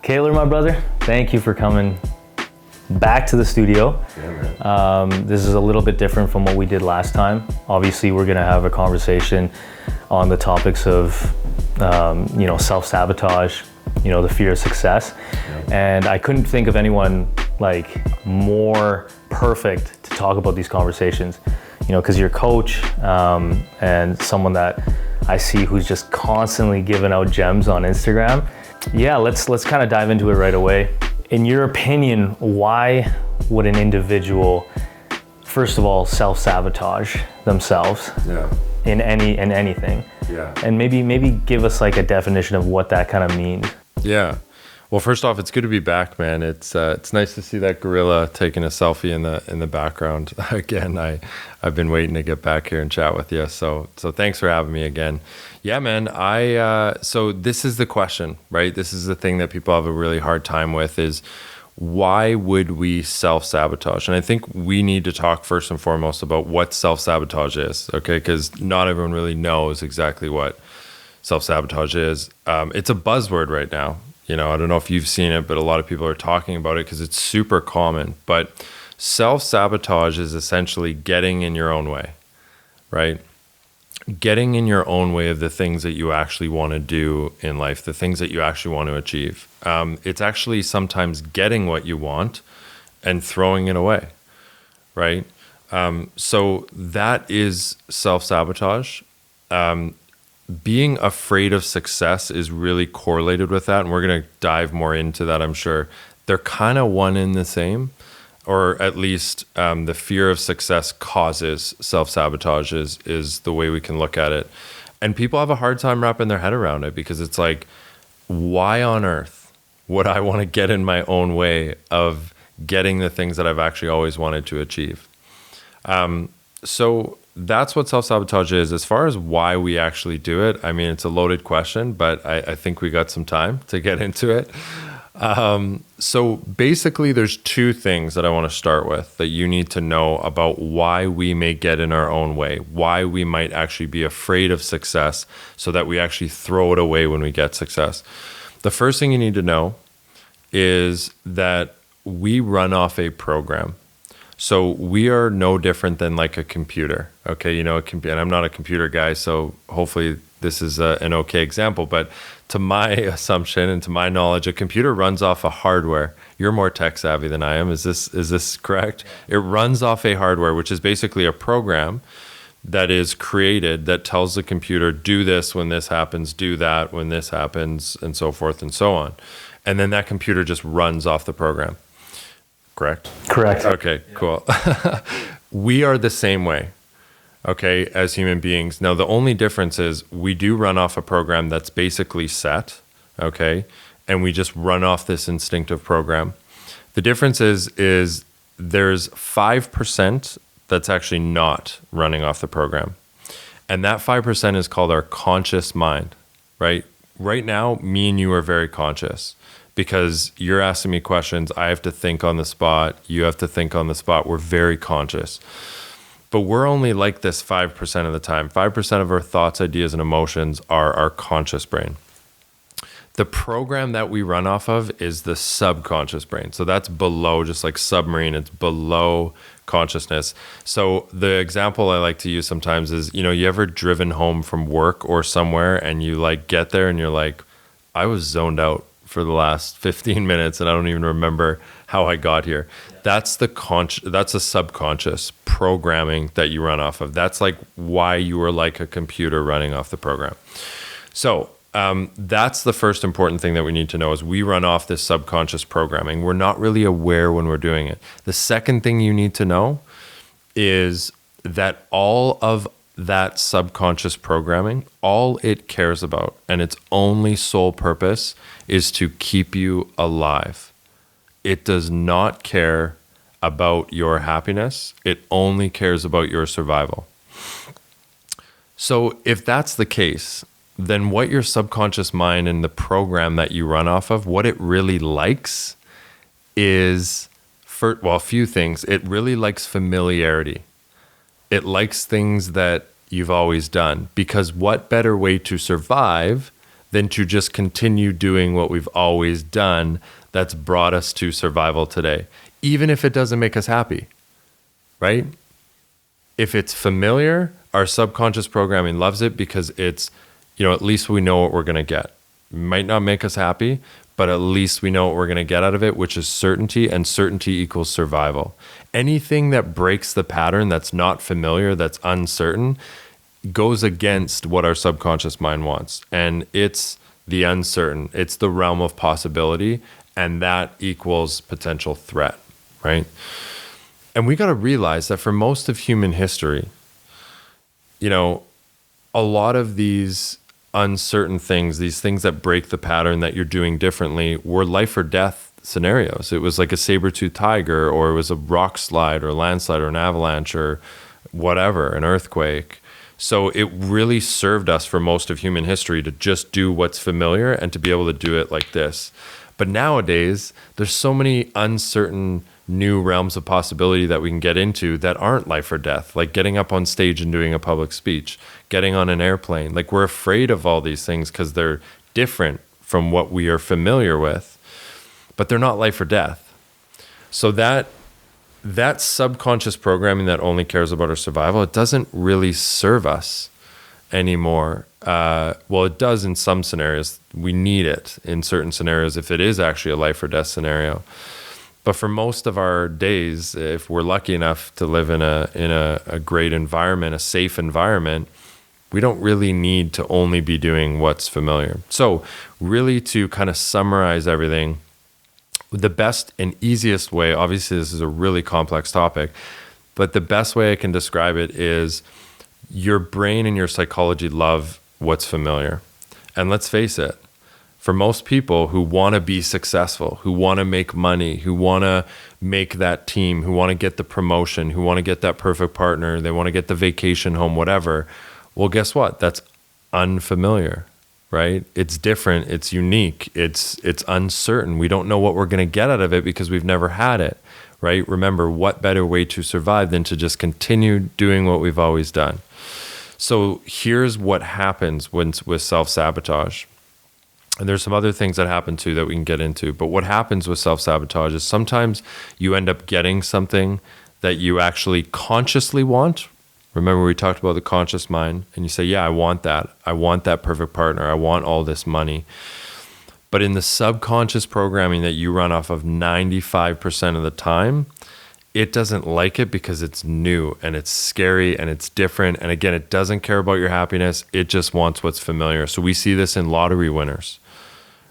Kaylor, my brother, thank you for coming back to the studio. Yeah, man. This is a little bit different from what we did last time. Obviously, we're gonna have a conversation on the topics of, self-sabotage, the fear of success. Yeah. And I couldn't think of anyone more perfect to talk about these conversations, because you're a coach and someone that I see who's just constantly giving out gems on Instagram. Yeah, let's kind of dive into it right away. In your opinion, why would an individual, first of all, self-sabotage themselves in anything? Yeah. And maybe give us a definition of what that kind of means. Yeah. Well, first off, it's good to be back, man. It's nice to see that gorilla taking a selfie in the background. Again, I've been waiting to get back here and chat with you. So thanks for having me again. Yeah, man. So this is the question, right? This is the thing that people have a really hard time with is why would we self-sabotage? And I think we need to talk first and foremost about what self-sabotage is, okay? Because not everyone really knows exactly what self-sabotage is. It's a buzzword right now. I don't know if you've seen it, but a lot of people are talking about it because it's super common. But self-sabotage is essentially getting in your own way, right? Getting in your own way of the things that you actually want to do in life, the things that you actually want to achieve. It's actually sometimes getting what you want and throwing it away, right? So that is self-sabotage. Being afraid of success is really correlated with that. And we're going to dive more into that, I'm sure. They're kind of one and the same, or at least the fear of success causes self-sabotage is the way we can look at it. And people have a hard time wrapping their head around it because it's like, why on earth would I want to get in my own way of getting the things that I've actually always wanted to achieve? So that's what self-sabotage is. As far as why we actually do it, I mean, it's a loaded question, but I think we got some time to get into it. So basically, there's two things that I want to start with that you need to know about why we may get in our own way, why we might actually be afraid of success so that we actually throw it away when we get success. The first thing you need to know is that we run off a program. So we are no different than like a computer, okay? And I'm not a computer guy, so hopefully this is an okay example. But to my assumption and to my knowledge, a computer runs off a hardware. You're more tech savvy than I am. Is this correct? It runs off a hardware, which is basically a program that is created that tells the computer, do this when this happens, do that when this happens, and so forth and so on. And then that computer just runs off the program. Correct? Correct. Okay, cool. We are the same way, okay, as human beings. Now, the only difference is we do run off a program that's basically set, okay, and we just run off this instinctive program. The difference is there's 5% that's actually not running off the program. And that 5% is called our conscious mind, right? Right now, me and you are very conscious. Because you're asking me questions, I have to think on the spot, you have to think on the spot. We're very conscious. But we're only like this 5% of the time. 5% of our thoughts, ideas, and emotions are our conscious brain. The program that we run off of is the subconscious brain. So that's below, just like submarine, it's below consciousness. So the example I like to use sometimes is, you ever driven home from work or somewhere and you get there and you're like, I was zoned out for the last 15 minutes and I don't even remember how I got here. That's that's a subconscious programming that you run off of. That's why you are like a computer running off the program. So that's the first important thing that we need to know is we run off this subconscious programming. We're not really aware when we're doing it. The second thing you need to know is that all of that subconscious programming, all it cares about and its only sole purpose is to keep you alive. It does not care about your happiness. It only cares about your survival. So if that's the case, then what your subconscious mind and the program that you run off of, what it really likes is, a few things. It really likes familiarity. It likes things that you've always done, because what better way to survive than to just continue doing what we've always done that's brought us to survival today, even if it doesn't make us happy, right? If it's familiar, our subconscious programming loves it because it's, at least we know what we're going to get. It might not make us happy, but at least we know what we're going to get out of it, which is certainty, and certainty equals survival. Anything that breaks the pattern that's not familiar, that's uncertain, goes against what our subconscious mind wants. And it's the uncertain, it's the realm of possibility, and that equals potential threat, right? And we got to realize that for most of human history, a lot of these uncertain things, these things that break the pattern that you're doing differently, were life or death scenarios. It was like a saber-toothed tiger, or it was a rock slide or a landslide or an avalanche or whatever, an earthquake. So it really served us for most of human history to just do what's familiar and to be able to do it like this. But nowadays, there's so many uncertain new realms of possibility that we can get into that aren't life or death, like getting up on stage and doing a public speech, getting on an airplane. Like, we're afraid of all these things because they're different from what we are familiar with, but they're not life or death. So that subconscious programming that only cares about our survival, it doesn't really serve us anymore. Well, it does in some scenarios. We need it in certain scenarios if it is actually a life or death scenario. But for most of our days, if we're lucky enough to live in a great environment, a safe environment, we don't really need to only be doing what's familiar. So really, to kind of summarize everything, the best and easiest way, obviously this is a really complex topic, but the best way I can describe it is your brain and your psychology love what's familiar. And let's face it, for most people who want to be successful, who want to make money, who want to make that team, who want to get the promotion, who want to get that perfect partner, they want to get the vacation home, whatever, well, guess what? That's unfamiliar, right? It's different, it's unique, it's uncertain. We don't know what we're going to get out of it because we've never had it, right? Remember, what better way to survive than to just continue doing what we've always done? So here's what happens with self-sabotage. And there's some other things that happen too that we can get into. But what happens with self-sabotage is sometimes you end up getting something that you actually consciously want. Remember, we talked about the conscious mind, and you say, yeah, I want that. I want that perfect partner. I want all this money. But in the subconscious programming that you run off of 95% of the time, it doesn't like it because it's new and it's scary and it's different. And again, it doesn't care about your happiness. It just wants what's familiar. So we see this in lottery winners,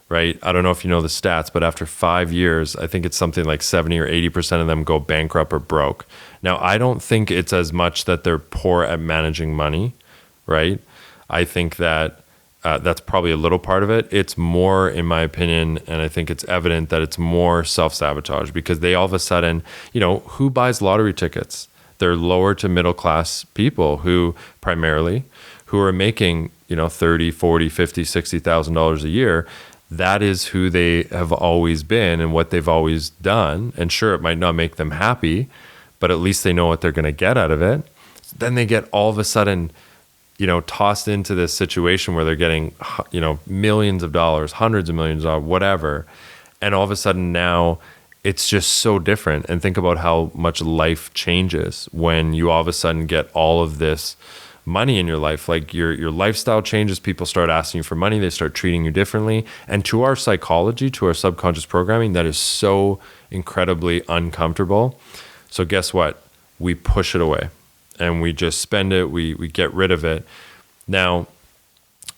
right? I don't know if you know the stats, but after 5 years, I think it's something like 70 or 80% of them go bankrupt or broke. Now, I don't think it's as much that they're poor at managing money, right? I think that that's probably a little part of it. It's more, in my opinion, and I think it's evident that it's more self-sabotage because they all of a sudden, who buys lottery tickets? They're lower to middle class people who are making, 30, 40, 50, $60,000 a year. That is who they have always been and what they've always done. And sure, it might not make them happy, but at least they know what they're going to get out of it. Then they get all of a sudden, tossed into this situation where they're getting, millions of dollars, hundreds of millions of dollars, whatever. And all of a sudden now it's just so different. And think about how much life changes when you all of a sudden get all of this money in your life. Like your lifestyle changes, people start asking you for money, they start treating you differently. And to our psychology, to our subconscious programming, that is so incredibly uncomfortable. So guess what? We push it away and we just spend it, we get rid of it. Now,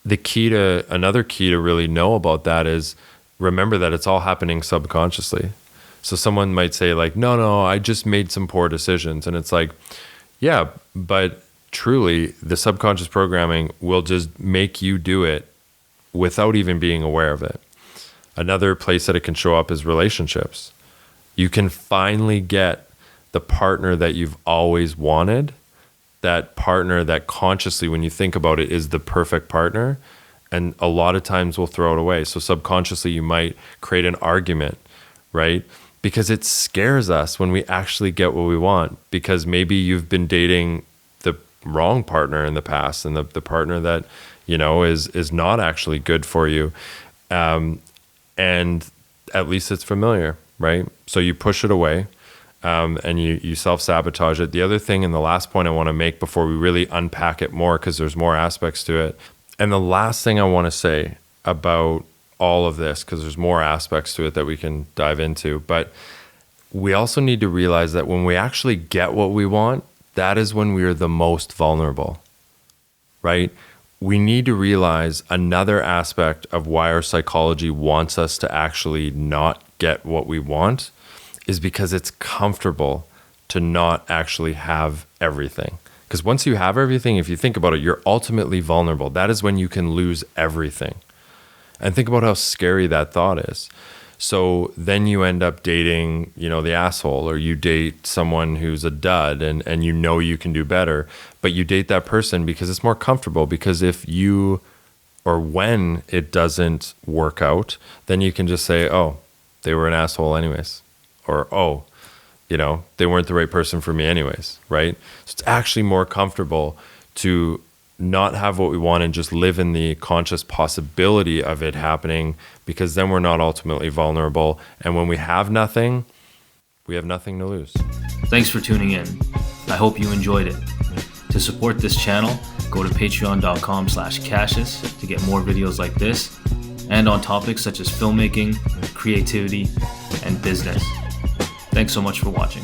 another key to really know about that is remember that it's all happening subconsciously. So someone might say like, no, I just made some poor decisions. And it's like, yeah, but truly the subconscious programming will just make you do it without even being aware of it. Another place that it can show up is relationships. You can finally get the partner that you've always wanted, that partner that consciously, when you think about it, is the perfect partner. And a lot of times we'll throw it away. So subconsciously you might create an argument, right? Because it scares us when we actually get what we want, because maybe you've been dating the wrong partner in the past, and the partner that is not actually good for you. And at least it's familiar, right? So you push it away, and you self-sabotage it. The other thing, and the last point I want to make before we really unpack it more, because there's more aspects to it. And the last thing I want to say about all of this, because there's more aspects to it that we can dive into, but we also need to realize that when we actually get what we want, that is when we are the most vulnerable, right? We need to realize another aspect of why our psychology wants us to actually not get what we want is because it's comfortable to not actually have everything. Because once you have everything, if you think about it, you're ultimately vulnerable. That is when you can lose everything. And think about how scary that thought is. So then you end up dating, the asshole, or you date someone who's a dud and you can do better, but you date that person because it's more comfortable, because if you, or when it doesn't work out, then you can just say, oh, they were an asshole anyways, or, oh, they weren't the right person for me anyways, right? So it's actually more comfortable to not have what we want and just live in the conscious possibility of it happening, because then we're not ultimately vulnerable. And when we have nothing, we have nothing to lose. Thanks for tuning in. I hope you enjoyed it. To support this channel, go to patreon.com/Cassius to get more videos like this and on topics such as filmmaking, creativity, and business. Thanks so much for watching.